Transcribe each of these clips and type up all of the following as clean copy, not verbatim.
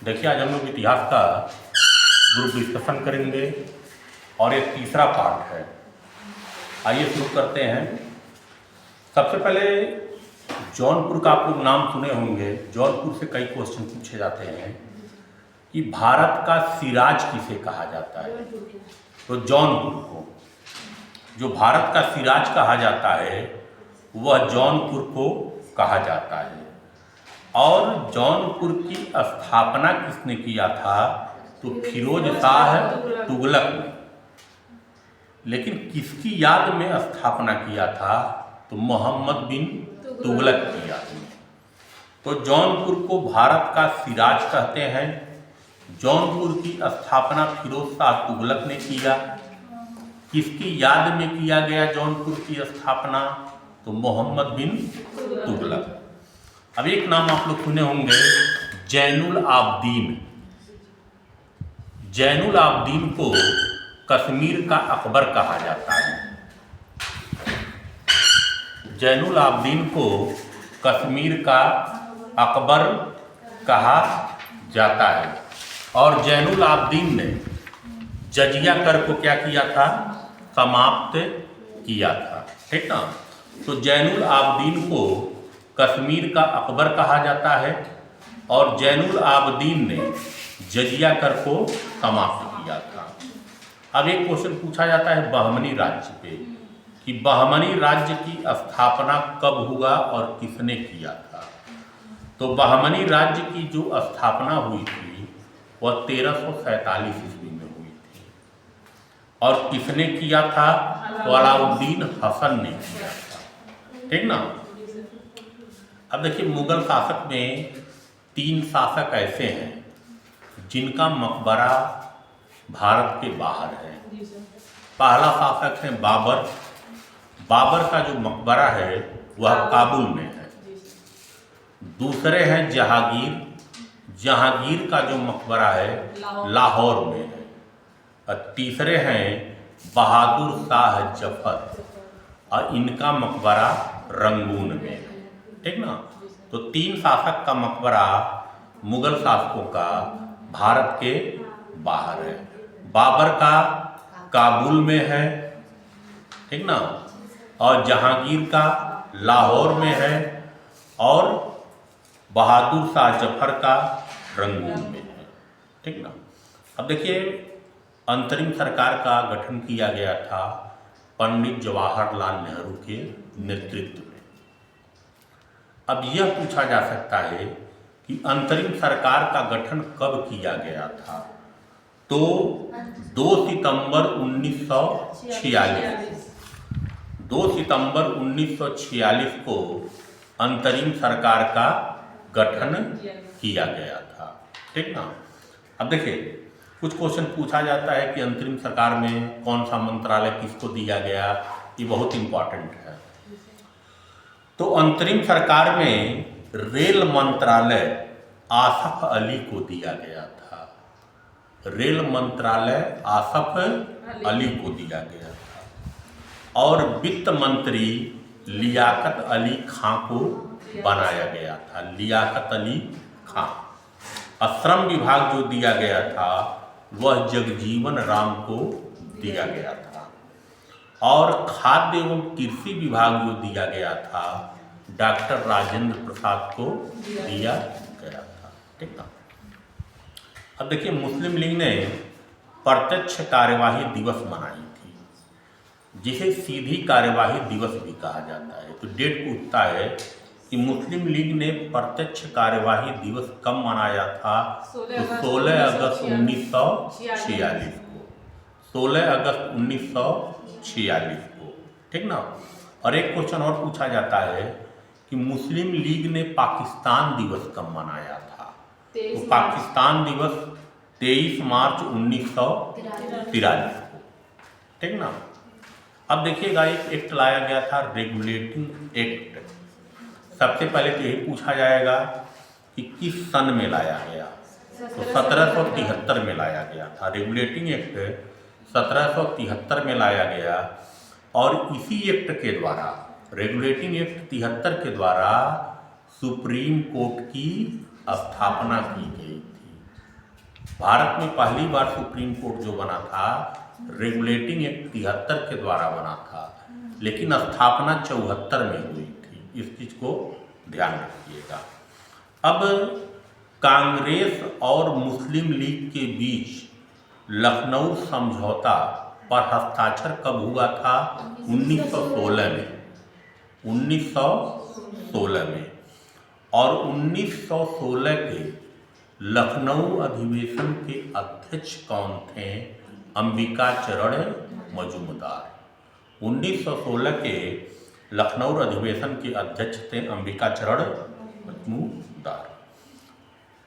देखिए, आज हम लोग इतिहास का ग्रुप डिस्कशन करेंगे और एक तीसरा पार्ट है। आइए शुरू करते हैं। सबसे पहले जौनपुर का आप लोग नाम सुने होंगे। जौनपुर से कई क्वेश्चन पूछे जाते हैं कि भारत का सिराज किसे कहा जाता है। तो जौनपुर को, जो भारत का सिराज कहा जाता है, वह जौनपुर को कहा जाता है। और जौनपुर की स्थापना किसने किया था? तो फिरोज शाह तुगलक ने। लेकिन किसकी याद में स्थापना किया था? तो मोहम्मद बिन तुगलक की याद में। तो जौनपुर को भारत का सिराज कहते हैं। जौनपुर की स्थापना फिरोज शाह तुगलक ने किया। किसकी याद में किया गया जौनपुर की स्थापना? तो मोहम्मद बिन तुगलक। अब एक नाम आप लोग सुने होंगे, जैनुल आबदीन। जैनुल आबदीन को कश्मीर का अकबर कहा जाता है। जैनुल आबदीन को कश्मीर का अकबर कहा जाता है। और जैनुल आबदीन ने जजिया कर को क्या किया था? समाप्त किया था। ठीक ना? तो जैनुल आबदीन को कश्मीर का अकबर कहा जाता है और जैनुल आबदीन ने जजिया कर को समाप्त किया था। अब एक क्वेश्चन पूछा जाता है बहमनी राज्य पे कि बहमनी राज्य की स्थापना कब हुआ और किसने किया था। तो बहमनी राज्य की जो स्थापना हुई थी वह 1347 ईस्वी में हुई थी। और किसने किया था? तो अलाउद्दीन हसन ने किया था। ठीक ना? अब देखिए, मुगल शासक में 3 शासक ऐसे हैं जिनका मकबरा भारत के बाहर है। पहला शासक है बाबर। बाबर का जो मकबरा है वह काबुल में है। दूसरे हैं जहांगीर। जहांगीर का जो मकबरा है लाहौर में है। और तीसरे हैं बहादुर शाह जफर और इनका मकबरा रंगून में है। ठीक ना? तो 3 शासक का मकबरा मुगल शासकों का भारत के बाहर है। बाबर का काबुल में है। ठीक ना? और जहांगीर का लाहौर में है और बहादुर शाह जफर का रंगून में है। ठीक ना? अब देखिए, अंतरिम सरकार का गठन किया गया था पंडित जवाहरलाल नेहरू के नेतृत्व में। अब यह पूछा जा सकता है कि अंतरिम सरकार का गठन कब किया गया था? तो 2 सितंबर 1946 2 सितंबर 1946 को अंतरिम सरकार का गठन किया गया था। ठीक ना? अब देखिए, कुछ क्वेश्चन पूछा जाता है कि अंतरिम सरकार में कौन सा मंत्रालय किसको दिया गया। ये बहुत इंपॉर्टेंट है। तो अंतरिम सरकार में रेल मंत्रालय आसफ अली को दिया गया था। रेल मंत्रालय आसफ अली को दिया गया था। और वित्त मंत्री लियाकत अली खां को बनाया गया था। लियाकत अली खां। श्रम विभाग जो दिया गया था वह जगजीवन राम को दिया गया था। और खाद्य एवं कृषि विभाग जो दिया गया था डॉक्टर राजेंद्र प्रसाद को दिया गया था। ठीक ना? अब देखिए, मुस्लिम लीग ने प्रत्यक्ष कार्यवाही दिवस मनाई थी, जिसे सीधी कार्यवाही दिवस भी कहा जाता है। तो डेट पूछता है कि मुस्लिम लीग ने प्रत्यक्ष कार्यवाही दिवस कब मनाया था? तो 16 अगस्त 1946 को। 16 अगस्त 1946 को। ठीक ना? और एक क्वेश्चन और पूछा जाता है कि मुस्लिम लीग ने पाकिस्तान दिवस कब मनाया था? तो पाकिस्तान दिवस 23 मार्च 1943 को। ठीक ना? अब देखिएगा, एक एक्ट लाया गया था, रेगुलेटिंग एक्ट। सबसे पहले तो यही पूछा जाएगा कि किस सन में लाया गया। तो 1773 में लाया गया था। रेगुलेटिंग एक्ट 1773 में लाया गया। और इसी एक्ट के द्वारा, रेगुलेटिंग एक्ट 73 के द्वारा सुप्रीम कोर्ट की स्थापना की गई थी। भारत में पहली बार सुप्रीम कोर्ट जो बना था रेगुलेटिंग एक्ट 73 के द्वारा बना था, लेकिन स्थापना 74 में हुई थी। इस चीज को ध्यान रखिएगा। अब कांग्रेस और मुस्लिम लीग के बीच लखनऊ समझौता पर हस्ताक्षर कब हुआ था? 1916 में। 1916 में। और 1916 के लखनऊ अधिवेशन के अध्यक्ष कौन थे? अंबिका चरण मजूमदार। 1916 के लखनऊ अधिवेशन के अध्यक्ष थे अंबिका चरण मजूमदार।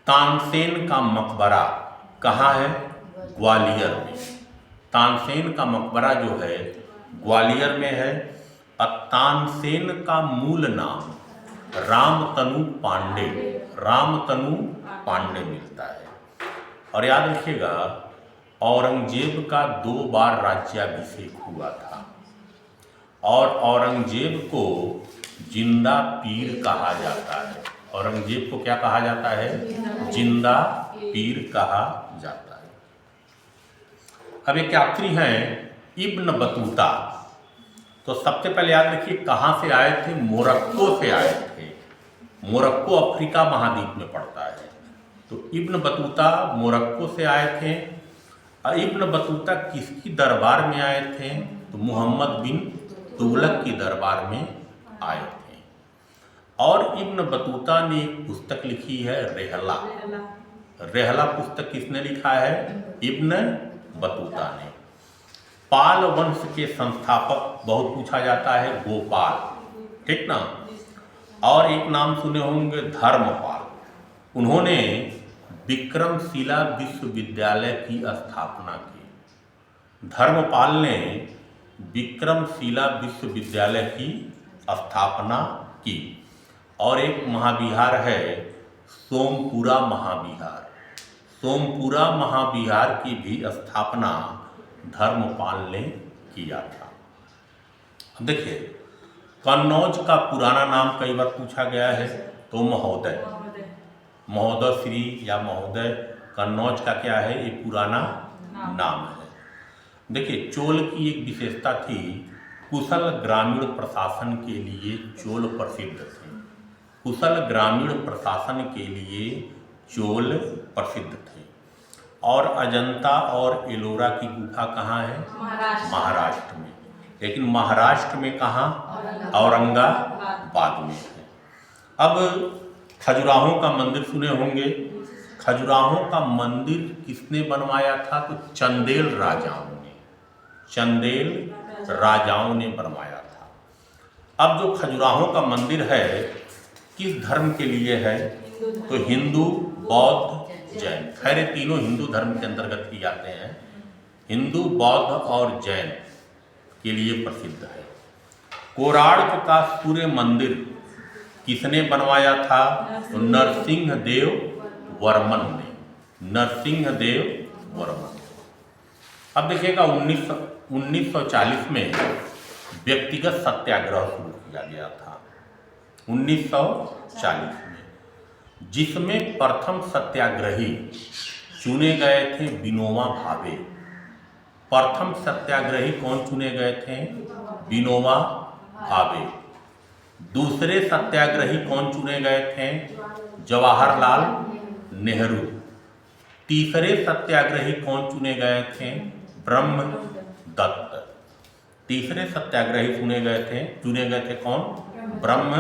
तानसेन का मकबरा कहाँ है? ग्वालियर में। तानसेन का मकबरा जो है ग्वालियर में है। और तानसेन का मूल नाम रामतनु पांडे मिलता है। और याद रखिएगा, औरंगजेब का 2 बार राज्याभिषेक हुआ था और औरंगजेब को जिंदा पीर कहा जाता है। औरंगजेब को क्या कहा जाता है? जिंदा पीर कहा जाता है। अब एक यात्री हैं इब्न बतूता। तो सबसे पहले याद रखिए कहाँ से आए थे? मोरक्को से आए थे। मोरक्को अफ्रीका महाद्वीप में पड़ता है। तो इब्न बतूता मोरक्को से आए थे। और इब्न बतूता किसकी दरबार में आए थे? तो मोहम्मद बिन तुगलक की दरबार में आए थे। और इब्न बतूता ने एक पुस्तक लिखी है रेहला। रेहला पुस्तक किसने लिखा है? इब्न बतूता ने। पाल वंश के संस्थापक बहुत पूछा जाता है, गोपाल, ठीक ना। और एक नाम सुने होंगे धर्मपाल। उन्होंने विक्रमशिला विश्वविद्यालय की स्थापना की। धर्मपाल ने विक्रमशिला विश्वविद्यालय की स्थापना की। और एक महाविहार है सोमपुरा महाविहार। सोमपुरा महाविहार की भी स्थापना धर्मपाल ने किया था। अब देखिए, कन्नौज का पुराना नाम कई बार पूछा गया है, तो महोदय, महोदय श्री या महोदय। कन्नौज का क्या है? ये पुराना नाम है। देखिए, चोल की एक विशेषता थी, कुशल ग्रामीण प्रशासन के लिए चोल प्रसिद्ध थे। कुशल ग्रामीण प्रशासन के लिए चोल प्रसिद्ध थे। और अजंता और एलोरा की गुफा कहाँ है? महाराष्ट्र में। लेकिन महाराष्ट्र में कहाँ? औरंगाबाद में है। अब खजुराहों का मंदिर सुने होंगे। खजुराहों का मंदिर किसने बनवाया था? तो चंदेल राजाओं ने बनवाया था। अब जो खजुराहों का मंदिर है किस धर्म के लिए है? तो हिंदू, बौद्ध, जैन। खैर ये तीनों हिंदू धर्म के अंतर्गत ही आते हैं। हिंदू, बौद्ध और जैन के लिए प्रसिद्ध है। कोणार्क का सूर्य मंदिर किसने बनवाया था? तो नरसिंहदेव वर्मन ने। नरसिंहदेव वर्मन। अब देखिएगा 1940 में व्यक्तिगत सत्याग्रह शुरू किया गया था। 1940 में, जिसमें प्रथम सत्याग्रही चुने गए थे विनोबा भावे। प्रथम सत्याग्रही कौन चुने गए थे? विनोबा भावे। दूसरे सत्याग्रही कौन चुने गए थे? जवाहरलाल नेहरू। तीसरे सत्याग्रही कौन चुने गए थे? ब्रह्मदत्त। तीसरे सत्याग्रही चुने गए थे कौन? ब्रह्म